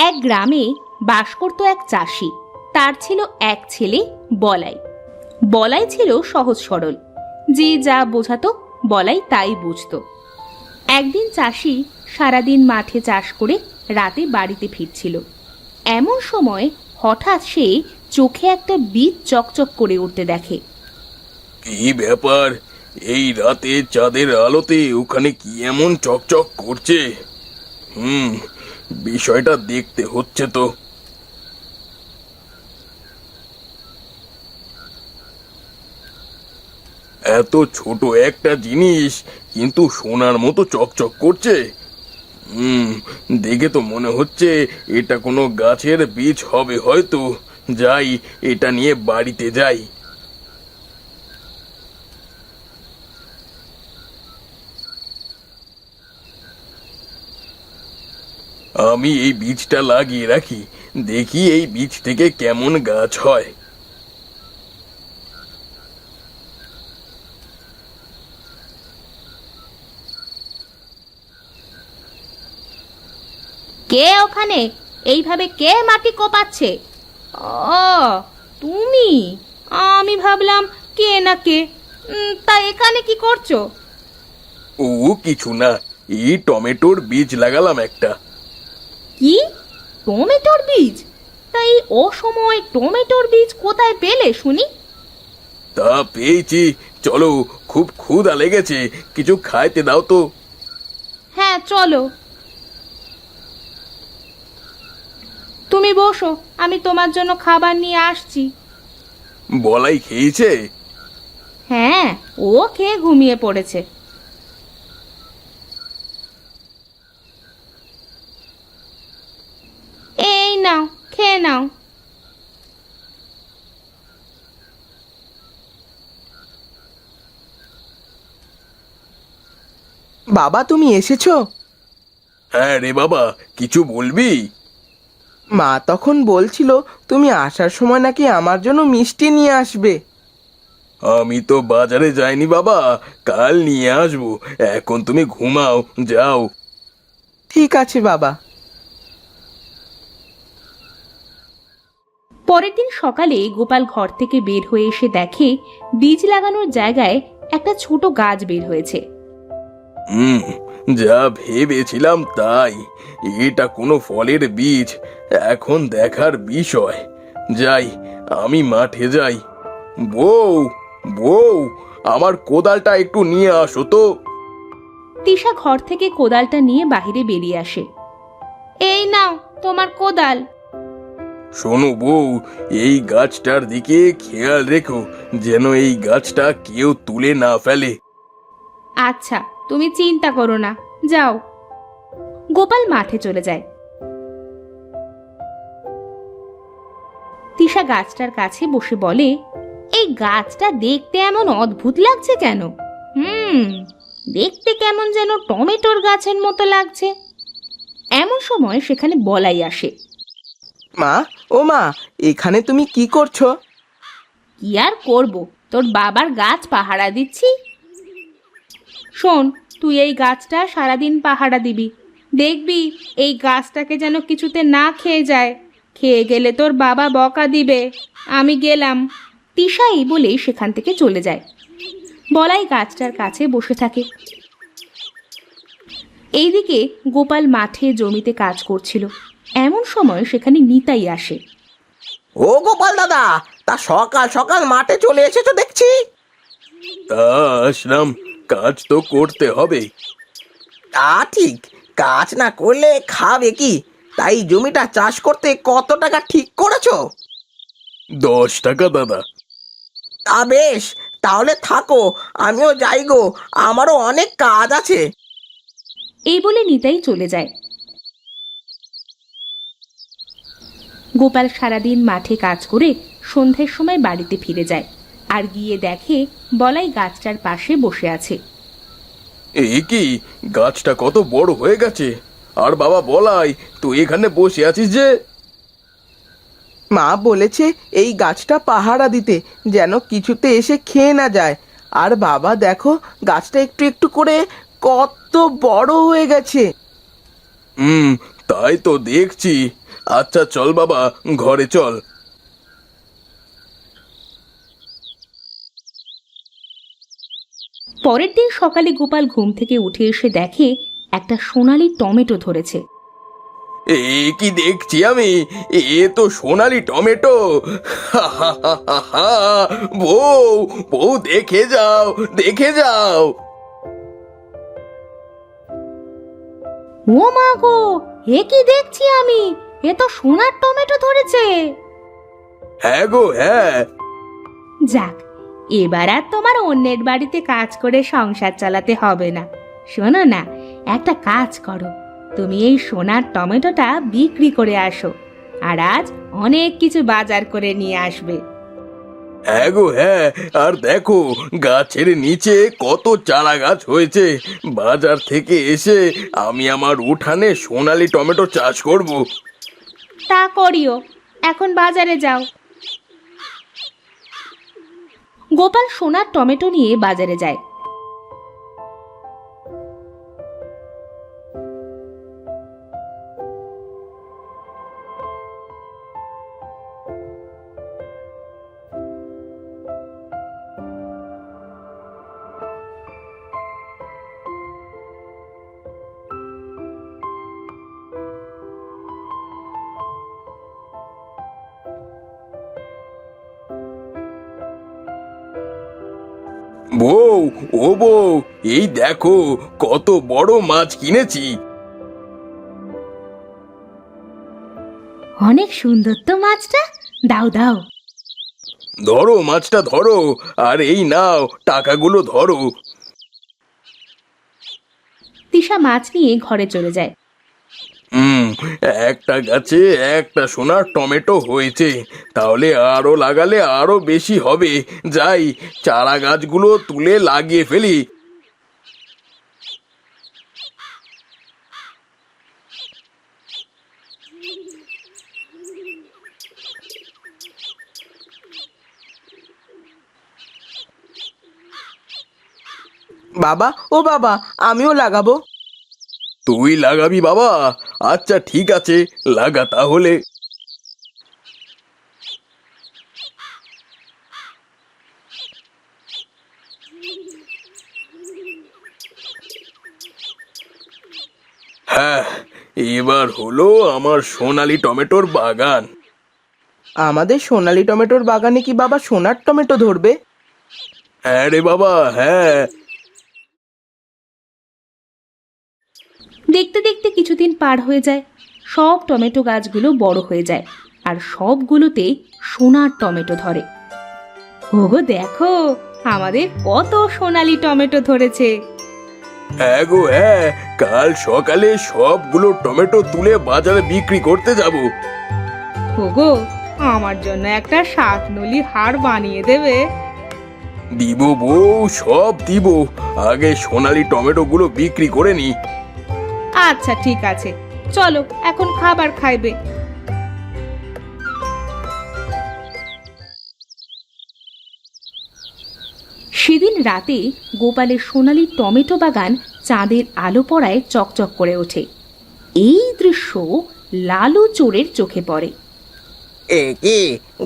এক গ্রামে বাস করত এক চাষি। তার ছিল এক ছেলে বলাই। বলাই ছিল সহজ সরল, যে যা বোঝাতো বলাই তাই বুঝতো। একদিন চাষি সারাদিন মাঠে চাষ করে রাতে বাড়িতে ফিরছিল। এমন সময় হঠাৎ সে চোখে একটা বীজ চকচক করে উঠতে দেখে। কি ব্যাপার, এই রাতে চাঁদের আলোতে ওখানে কি এমন চকচক করছে? বিষয়টা দেখতে হচ্ছে তো। এত ছোট একটা জিনিস কিন্তু সোনার মতো চকচক করছে। দেখে তো মনে হচ্ছে এটা কোনো গাছের বীজ হবে হয়তো। যাই, এটা নিয়ে বাড়িতে যাই। আমি এই বীজটা লাগিয়ে রাখি, দেখি এই বীজ থেকে কেমন গাছ হয়। কে ওখানে? এইভাবে কে মাটি কোপাচ্ছে? ও তুমি? আমি ভাবলাম কে না কে। তা এখানে কি করছো? ও কিছু না, এই টমেটোর বীজ লাগালাম একটা। কি? টমেটোর বীজ? তাই অসময় টমেটোর বীজ কোথায় পেলে শুনি? তা পেয়েছি, চলো, খুব ক্ষুধা লেগেছে, কিছু খাইতে দাও তো। হ্যাঁ চলো, তুমি বসো, আমি তোমার জন্য খাবার নিয়ে আসছি। বলাই খেয়েছে? হ্যাঁ, ও খেয়ে ঘুমিয়ে পড়েছে। এই নাও, খেয়ে নাও। বাবা, তুমি এসেছো? হ্যাঁ রে বাবা, কিছু বলবি? মা তখন বলছিল তুমি আসার সময় নাকি আমার জন্য মিষ্টি নিয়ে আসবে। আমি তো বাজারে যাইনি বাবা, কাল নিয়ে আসবো। এখন তুমি ঘুমাও, যাও। ঠিক আছে বাবা। পরের দিন সকালে গোপাল ঘর থেকে বের হয়ে এসে দেখে বীজ লাগানোর জায়গায় একটা ছোট গাছ বের হয়েছে। যা ভেবেছিলাম তাই, এটা কোনো ফলের বীজ। এখন দেখার বিষয়। যাই, আমি মাঠে যাই। বউ, বউ, আমার কোদালটা একটু নিয়ে আসো তো। তিশা ঘর থেকে কোদালটা নিয়ে বাইরে বেরিয়ে আসে। এই নাও তোমার কোদাল। শোনো বউ, এই গাছটার দিকে খেয়াল রেখো, যেন এই গাছটা কেউ তুলে না ফেলে। আচ্ছা, তুমি চিন্তা করো না, যাও। গোপাল মাঠে চলে যায়। তিশা গাছটার কাছে বসে বলে, এই গাছটা দেখতে এমন অদ্ভুত লাগছে কেন? দেখতে কেমন যেন টমেটোর গাছের মতো লাগছে। এমন সময় সেখানে বলাই আসে। মা, ও মা, এখানে তুমি কি করছো? কি আর করব, তোর বাবার গাছ পাহারা দিচ্ছি। শোন, তুই এই গাছটা সারাদিন পাহারা দিবি। দেখবি এই গাছটাকে যেন কিছুতে না খেয়ে যায়। খেয়ে গেলে তোর বাবা বকা দিবে। আমি গেলাম। তিশাই বলে সেখান থেকে চলে যায়। বলাই গাছটার কাছে বসে থাকে। এইদিকে গোপাল মাঠে জমিতে কাজ করছিল। এমন সময় সেখানে নিতাই আসে। ও গোপাল দাদা, তা সকাল সকাল মাঠে চলে এসেছো দেখছি। তা আসলাম, কাজ তো করতে হবে। তা ঠিক, কাজ না করলে খাবে কি? তাই জমিটা চাষ করতে কত টাকা ঠিক করেছো? 10 টাকা দাদা। তা বেশ, তাহলে থাকো, আমিও যাই গো, আমারও অনেক কাজ আছে। এই বলে নিতাই চলে যায়। গোপাল সারাদিন মাঠে কাজ করে সন্ধ্যের সময় বাড়িতে ফিরে যায়। আর গিয়ে দেখে বলাই গাছটার পাশে বসে আছে। এই কি, গাছটা কত বড় হয়ে গেছে! আর বাবা বলাই, তুই এখানে বসে আছিস যে? মা বলেছে এই গাছটা পাহারা দিতে, যেন কিছুতে এসে খেয়ে না যায়। আর বাবা দেখো, গাছটা একটু একটু করে কত বড় হয়ে গেছে। তাই তো দেখছি। আচ্ছা চল বাবা, ঘরে চল। পরের দিন সকালে গোপাল ঘুম থেকে উঠে এসে দেখে একটা সোনালী টমেটো ধরেছে। এ কি দেখছি আমি? এ তো সোনালি টমেটো! হা হা হা হা হা! বউ, বউ, দেখে যাও, দেখে যাও। ও মা গো, এ কি দেখছি আমি? এ তো সোনার টমেটো ধরেছে। হ্যাঁ গো, হ্যাঁ। যাক, এবার আর তোমার অন্যের বাড়িতে কাজ করে সংসার চালাতে হবে না। শোনো না, একটা কাজ করো, তুমি এই সোনার টমেটোটা বিক্রি করে আসো, আর আজ অনেক কিছু বাজার করে নিয়ে আসবে। হ্যাঁ গো, হ্যাঁ। আর দেখো, গাছের নিচে কত চারা গাছ হয়েছে। বাজার থেকে এসে আমি আমার উঠানে সোনালি টমেটো চাষ করব। তা করিও, এখন বাজারে যাও। গোপাল সোনার টমেটো নিয়ে বাজারে যায়। বউ, ও বউ, এই দেখো কত বড় মাছ কিনেছি। অনেক সুন্দর তো মাছটা, দাও দাও। ধরো মাছটা, ধরো। আর এই নাও, টাকাগুলো ধরো। তিশা মাছ নিয়ে ঘরে চলে যায়। হুম, একটা গাছে একটা সোনার টমেটো হয়েছে, তাহলে আরো লাগালে আরো বেশি হবে। যাই, চারা গাছগুলো তুলে লাগিয়ে ফেলি। বাবা, ও বাবা, আমিও লাগাবো। তুই লাগাবি বাবা? আচ্ছা ঠিক আছে, লাগা তাহলে। হ্যাঁ, এবার হলো আমার সোনালি টমেটোর বাগান। আমাদের সোনালী টমেটোর বাগানে কি বাবা সোনার টমেটো ধরবে? হ্যাঁ রে বাবা, হ্যাঁ। দেখতে দেখতে কিছুদিন পার হয়ে যায়। সব টমেটো গাছগুলো বড় হয়ে যায়, আর সবগুলোতে সোনার টমেটো ধরে। ওগো দেখো, আমাদের কত সোনালী টমেটো ধরেছে। হ্যাঁ গো, হ্যাঁ। কাল সকালে সবগুলো টমেটো তুলে বাজারে বিক্রি করতে যাব। ওগো, আমার জন্য একটা শাকনলি হার বানিয়ে দেবে? দিব বউ, সব দিব। আগে সোনালি টমেটো গুলো বিক্রি করে নি। আচ্ছা ঠিক আছে, চলো এখন খাবার খাইবে। সেদিন রাতে গোপালের সোনালী টমেটো বাগান চাঁদের আলো পড়ায় চকচক করে ওঠে। এই দৃশ্য লালু চোরের চোখে পড়ে। এ কি,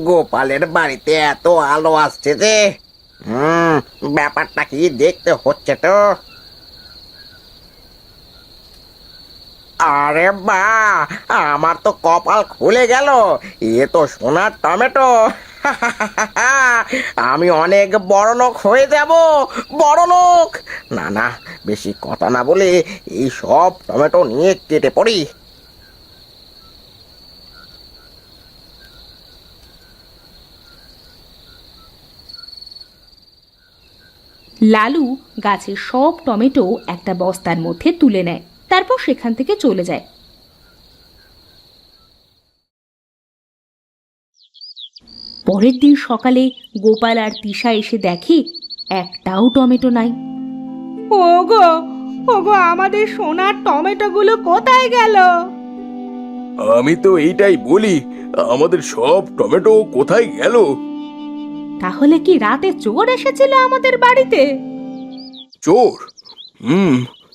গোপালের বাড়িতে এত আলো আসছে যে? ব্যাপারটা কি দেখতে হচ্ছে তো। আরে বা, আমার তো কপাল খুলে গেল। এ তো সোনার টমেটো। আমি অনেক বড় লোক হয়ে যাব, বড় লোক। না না, বেশি কথা না বলে এই সব টমেটো নিয়ে কেটে পড়ি। লালু গাছের সব টমেটো একটা বস্তার মধ্যে তুলে নেয়, তারপর সেখান থেকে চলে যায়। পরের দিন সকালে গোপাল আর তিশা এসে দেখে একটাও টমেটো নাই। ওগো, ওগো, আমাদের সোনার টমেটোগুলো কোথায় গেল? আমি তো এইটাই বলি, আমাদের সব টমেটো কোথায় গেল? তাহলে কি রাতে চোর এসেছিল আমাদের বাড়িতে? চোর?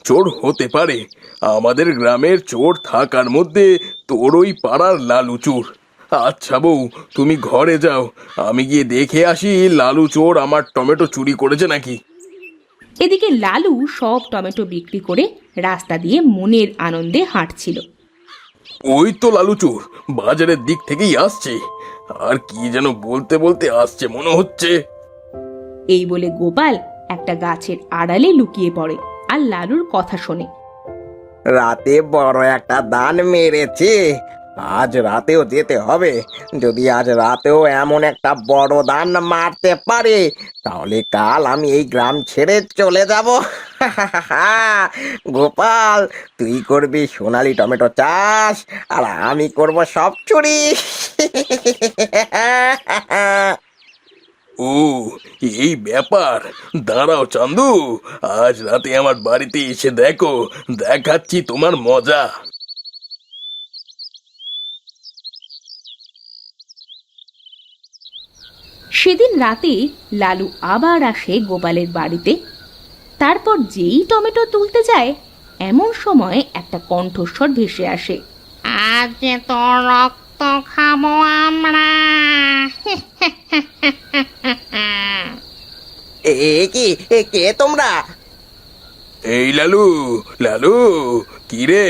চোর হতে পারে। আমাদের গ্রামের চোর থাকার মধ্যে তোর ওই পাড়ার লালু চোর। আচ্ছা বউ, তুমি ঘরে যাও, আমি গিয়ে দেখে আসি লালু চোর আমার টমেটো চুরি করেছে নাকি। এদিকে লালু সব টমেটো বিক্রি করে রাস্তা দিয়ে মনের আনন্দে হাঁটছিল। ওই তো লালু চোর বাজারের দিক থেকেই আসছে, আর কি যেন বলতে বলতে আসছে মনে হচ্ছে। এই বলে গোপাল একটা গাছের আড়ালে লুকিয়ে পড়ে আর লালুর কথা শোনে। রাতে বড় একটা দান মেরেছে, আজ রাতেও যেতে হবে। যদি আজ রাতেও এমন একটা বড় দান মারতে পারে, তাহলে কাল আমি এই গ্রাম ছেড়ে চলে যাব। গোপাল, তুই করবি সোনালি টমেটো চাষ, আর আমি করব সব চুরি। ও, এই ব্যাপার। দাঁড়াও চান্দু, আজ রাতে আমার বাড়িতে এসে দেখো, দেখাচ্ছি তোমার মজা। সেদিন রাতে লালু আবার আসে গোপালের বাড়িতে। তারপর যেই টমেটো তুলতে যায়, এমন সময় একটা কণ্ঠস্বর ভেসে আসে। আজ যে তোর রক্ত খাবো আমরা। কে তোমরা? এই লালু, লালু, কি রে,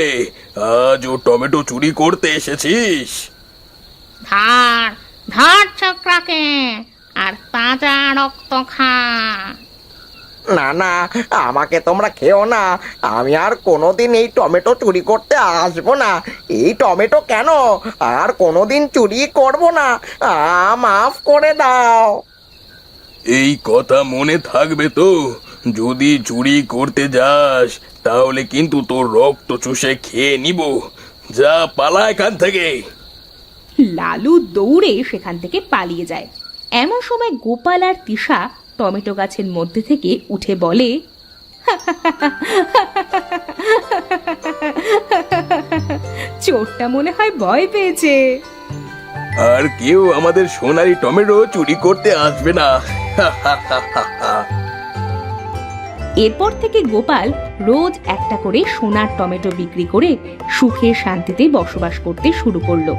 আজ ও টমেটো চুরি করতে এসেছিস? ধর ধর ছোকরাকে, আর তাজা রক্ত খা। না না, আমাকে তোমরা খেও না। আমি আর কোনোদিন এই টমেটো চুরি করতে আসবো না। এই টমেটো কেন, আর কোনোদিন চুরি করব না। মাফ করে দাও। এই কথা মনে থাকবে তো, যদি চুরি করতে যাস তাহলে কিন্তু তোর রক্ত চুষে খেয়ে নিব। যা, পালা এখান থেকে। লালু দৌড়ে সেখান থেকে পালিয়ে যায়। এমন সময় গোপাল আর তিশা টমেটো গাছের মধ্যে থেকে উঠে বলে, চোরটা মনে হয় ভয় পেয়েছে। আর কেউ আমাদের সোনালি টমেটো চুরি করতে আসবে না। এরপর থেকে গোপাল রোজ একটা করে সোনার টমেটো বিক্রি করে সুখে শান্তিতে বসবাস করতে শুরু করলো।